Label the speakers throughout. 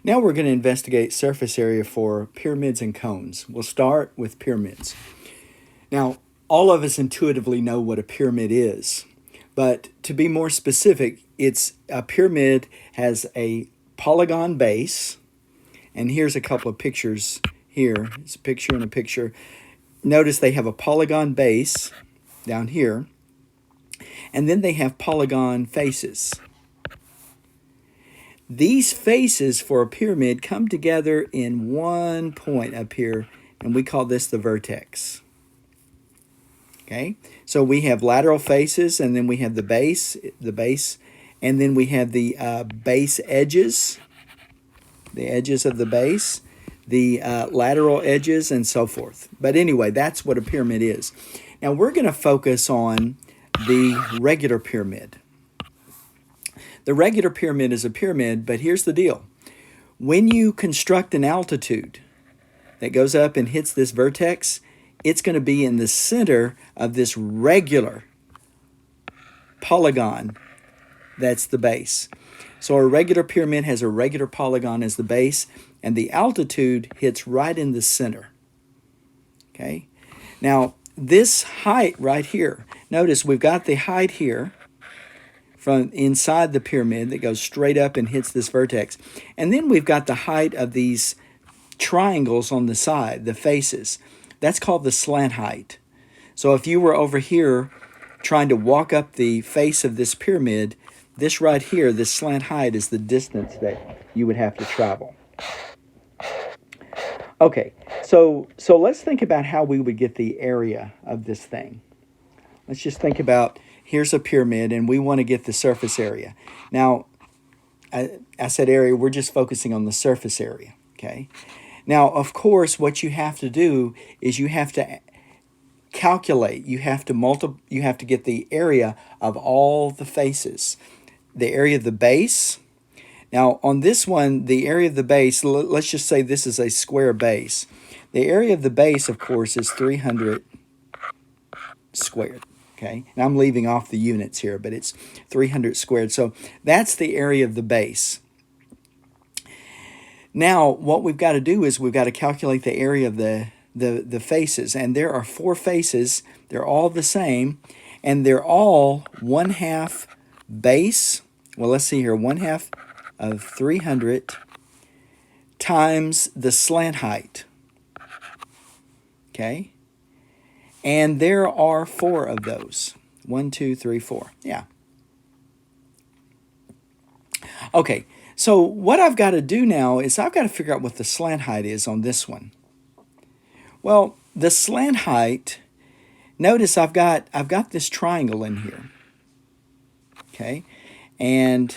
Speaker 1: Now we're going to investigate surface area for pyramids and cones. We'll start with pyramids. Now, all of us intuitively know what a pyramid is, but to be more specific, a pyramid has a polygon base, and here's a couple of pictures here. It's a picture and a picture. Notice they have a polygon base down here, and then they have polygon faces. These faces for a pyramid come together in one point up here, and we call this the vertex. Okay, so we have lateral faces, and then we have the base, and then we have the base edges, the edges of the base, the lateral edges, and so forth. But anyway, that's what a pyramid is. Now we're going to focus on the regular pyramid. The regular pyramid is a pyramid, but here's the deal. When you construct an altitude that goes up and hits this vertex, it's going to be in the center of this regular polygon that's the base. So a regular pyramid has a regular polygon as the base, and the altitude hits right in the center. Okay? Now, this height right here, notice we've got the height here from inside the pyramid that goes straight up and hits this vertex. And then we've got the height of these triangles on the side, the faces. That's called the slant height. So if you were over here trying to walk up the face of this pyramid, this right here, this slant height, is the distance that you would have to travel. Okay, so let's think about how we would get the area of this thing. Let's just think about, here's a pyramid, and we want to get the surface area. Now, I said area, we're just focusing on the surface area, okay? Now, of course, what you have to do is you have to calculate, you have to get the area of all the faces. The area of the base. Now, on this one, the area of the base, let's just say this is a square base. The area of the base, of course, is 300 squared. Okay, and I'm leaving off the units here, but it's 300 squared. So that's the area of the base. Now, what we've got to do is we've got to calculate the area of the faces. And there are 4 faces. They're all the same. And they're all 1/2 base. Well, let's see here. 1/2 of 300 times the slant height. Okay. And there are 4 of those. 1, 2, 3, 4. Yeah. Okay, so what I've got to do now is I've got to figure out what the slant height is on this one. Well, the slant height, notice I've got this triangle in here. Okay, and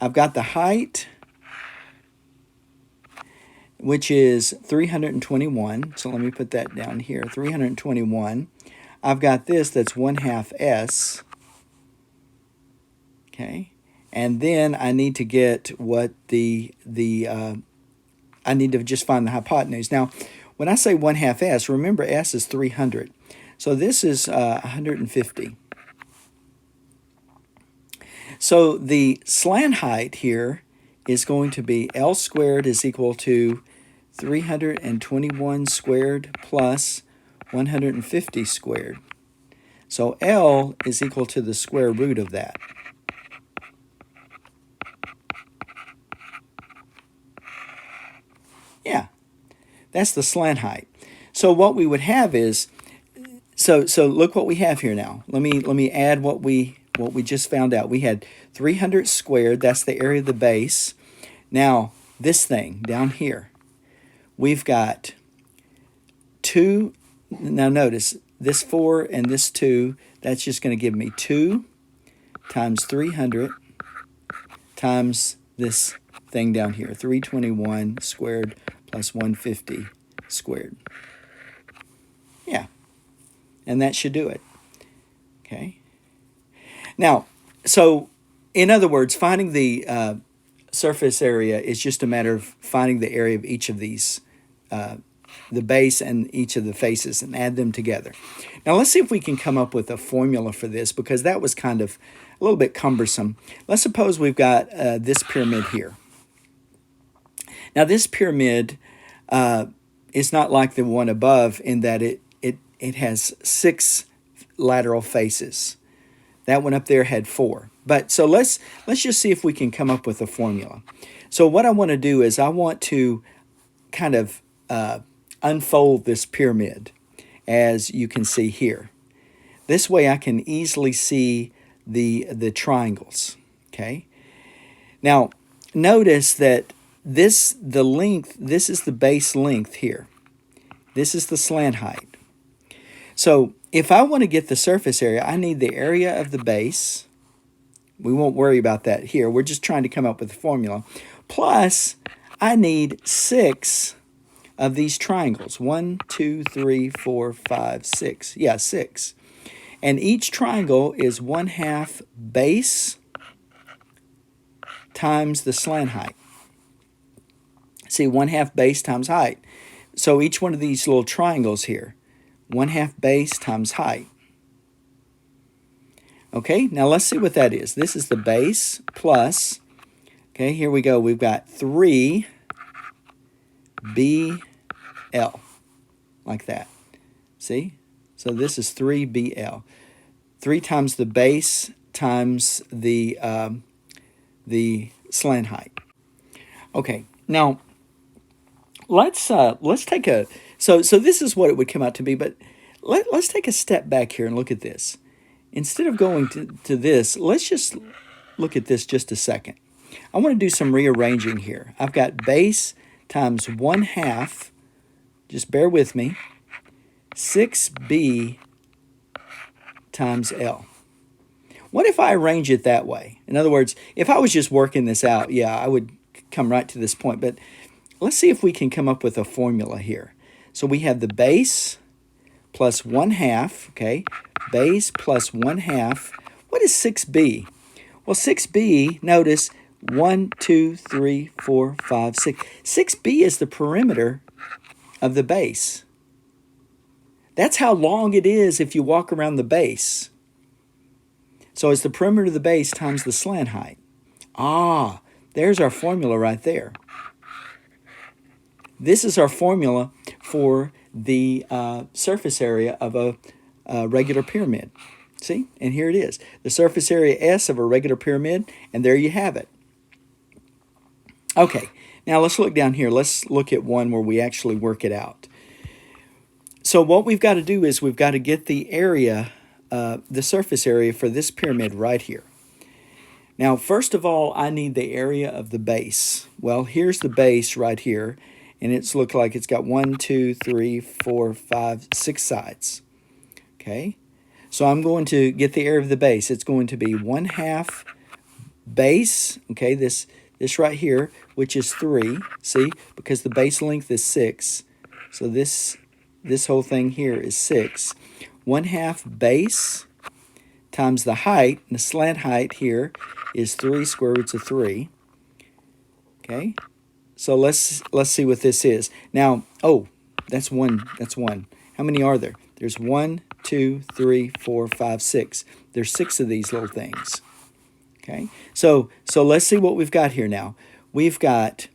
Speaker 1: I've got the height, which is 321. So let me put that down here, 321. I've got this that's 1/2 S. Okay, and then I need to get what I need to just find the hypotenuse. Now, when I say 1/2 S, remember S is 300. So this is 150. So the slant height here is going to be L squared is equal to 321 squared plus 150 squared. So L is equal to the square root of that. Yeah, that's the slant height. So what we would have is, so look what we have here now. Let me add what we just found out. We had 300 squared, that's the area of the base. Now, this thing down here, we've got 2, now notice, this 4 and this 2, that's just going to give me 2 times 300 times this thing down here, 321 squared plus 150 squared. Yeah, and that should do it. Okay. Now, so in other words, finding the surface area is just a matter of finding the area of each of these, the base and each of the faces, and add them together. Now let's see if we can come up with a formula for this, because that was kind of a little bit cumbersome. Let's suppose we've got this pyramid here. Now this pyramid is not like the one above in that it has 6 lateral faces. That one up there had 4. But so let's just see if we can come up with a formula. So what I want to do is I want to kind of unfold this pyramid, as you can see here. This way I can easily see the triangles. Okay. Now notice that this is the base length here. This is the slant height. So if I want to get the surface area, I need the area of the base. We won't worry about that here. We're just trying to come up with a formula. Plus, I need 6 of these triangles. 1, 2, 3, 4, 5, 6. Yeah, 6. And each triangle is 1/2 base times the slant height. See, 1/2 base times height. So each one of these little triangles here, 1/2 base times height. Okay, now let's see what that is. This is the base plus, okay, here we go. We've got 3 BL, like that. See? So this is 3 BL. 3 times the base times the slant height. Okay, now let's take a, so this is what it would come out to be, but let's take a step back here and look at this. Instead of going to this, let's just look at this just a second. I want to do some rearranging here. I've got base times 1/2, just bear with me, 6B times L. What if I arrange it that way? In other words, if I was just working this out, yeah, I would come right to this point. But let's see if we can come up with a formula here. So we have the base plus 1/2, okay? Base plus 1/2. What is 6B? Well, 6B, notice 1, 2, 3, 4, 5, 6. 6B is the perimeter of the base. That's how long it is if you walk around the base. So it's the perimeter of the base times the slant height. Ah, there's our formula right there. This is our formula for the surface area of a regular pyramid. See? And here it is. The surface area S of a regular pyramid, and there you have it. Okay, now let's look down here. Let's look at one where we actually work it out. So what we've got to do is we've got to get the area, the surface area for this pyramid right here. Now, first of all, I need the area of the base. Well, here's the base right here, and it's looked like it's got 1, 2, 3, 4, 5, 6 sides. Okay, so I'm going to get the area of the base. It's going to be 1/2 base, okay, this right here, which is 3, see, because the base length is 6. So this whole thing here is 6. 1/2 base times the height, and the slant height here is 3 square roots of 3. Okay, so let's see what this is. Now, oh, that's one. How many are there? There's 1, 2, 3, 4, 5, 6. There's 6 of these little things. Okay, so let's see what we've got here now. We've got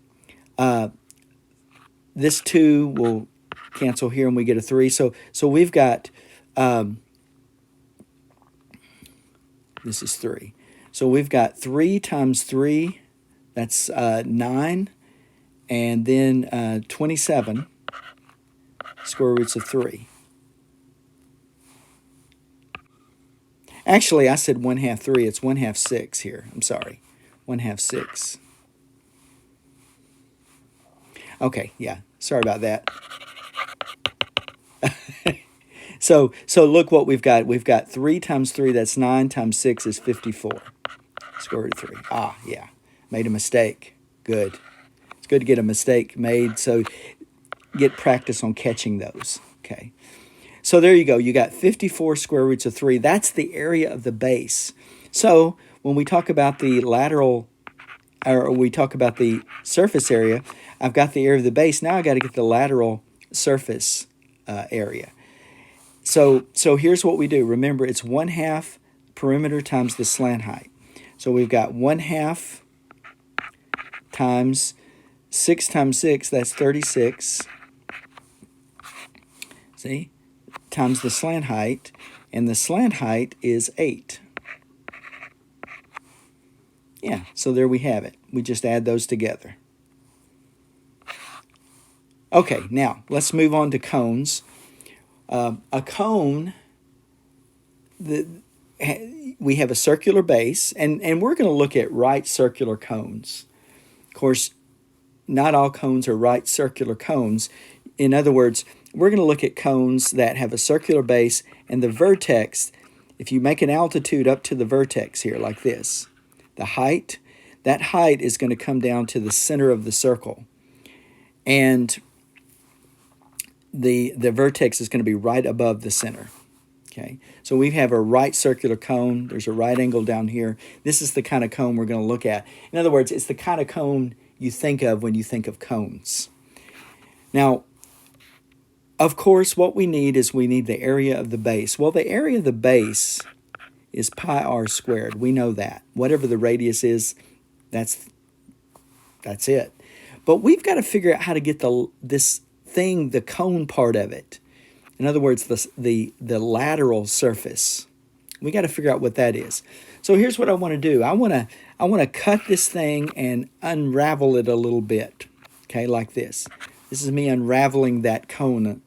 Speaker 1: this 2 will cancel here, and we get a 3. So we've got this is 3. So we've got 3 times 3, that's 9, and then 27 square roots of 3. Actually, I said 1/2 3. It's 1/2 6 here. I'm sorry. 1/2 6. Okay, yeah. Sorry about that. So look what we've got. We've got 3 times 3. That's 9 times 6 is 54. Square root of 3. Ah, yeah. Made a mistake. Good. It's good to get a mistake made, so get practice on catching those. Okay. So there you go. You got 54 square roots of 3. That's the area of the base. So when we talk about the lateral, or we talk about the surface area, I've got the area of the base. Now I got to get the lateral surface area. So here's what we do. Remember, it's 1/2 perimeter times the slant height. So we've got 1/2 times 6 times 6, that's 36. See? Times the slant height. And the slant height is 8. Yeah, so there we have it. We just add those together. Okay, now let's move on to cones. A cone, we have a circular base, and we're going to look at right circular cones. Of course, not all cones are right circular cones. In other words, we're going to look at cones that have a circular base and the vertex, if you make an altitude up to the vertex here like this, the height, that height is going to come down to the center of the circle. And the vertex is going to be right above the center. Okay, so we have a right circular cone. There's a right angle down here. This is the kind of cone we're going to look at. In other words, it's the kind of cone you think of when you think of cones. Now, of course, what we need is we need the area of the base. Well, the area of the base is pi r squared. We know that. Whatever the radius is, that's it. But we've got to figure out how to get this thing, the cone part of it. In other words, the lateral surface. We got to figure out what that is. So here's what I want to do. I want to cut this thing and unravel it a little bit. Okay, like this. This is me unraveling that cone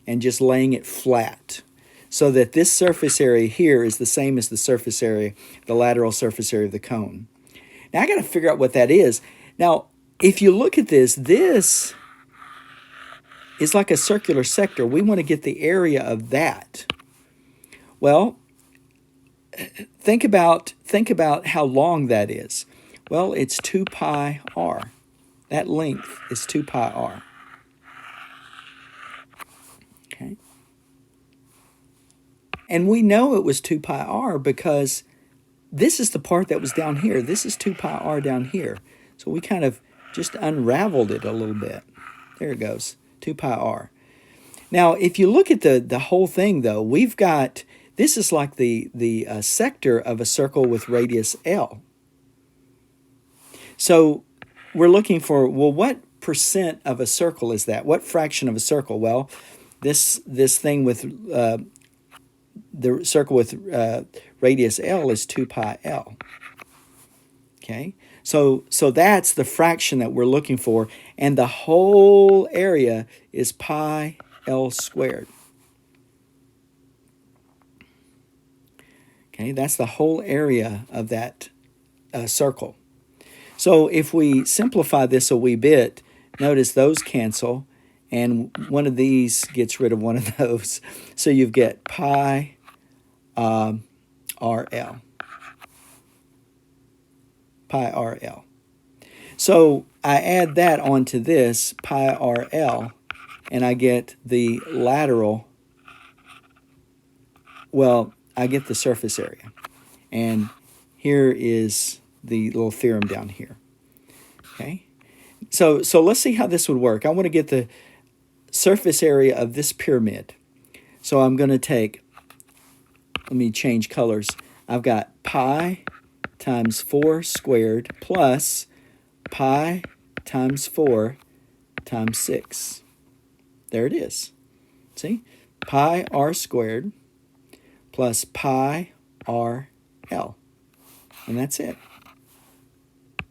Speaker 1: and just laying it flat so that this surface area here is the same as the surface area, the lateral surface area of the cone. Now I got to figure out what that is. Now, if you look at this, this is like a circular sector. We want to get the area of that. Well, think about how long that is. Well, it's 2 pi r. That length is 2 pi r. Okay. And we know it was 2 pi r because this is the part that was down here. This is 2 pi r down here. So we kind of just unraveled it a little bit. There it goes. 2 pi r. Now, if you look at the whole thing, though, we've got, this is like the sector of a circle with radius L. So we're looking for, well, what percent of a circle is that? What fraction of a circle? Well, this thing with the circle with radius L is 2 pi L. Okay? So that's the fraction that we're looking for, and the whole area is pi L squared. Okay, that's the whole area of that circle. So if we simplify this a wee bit, notice those cancel, and one of these gets rid of one of those. So you get pi RL. Pi RL. So I add that onto this, pi RL, and I get the lateral, well, I get the surface area. And here is the little theorem down here. Okay? So let's see how this would work. I want to get the surface area of this pyramid. So I'm going to take, let me change colors. I've got pi times 4 squared plus pi times 4 times 6. There it is. See? Pi r squared plus pi r L. And that's it.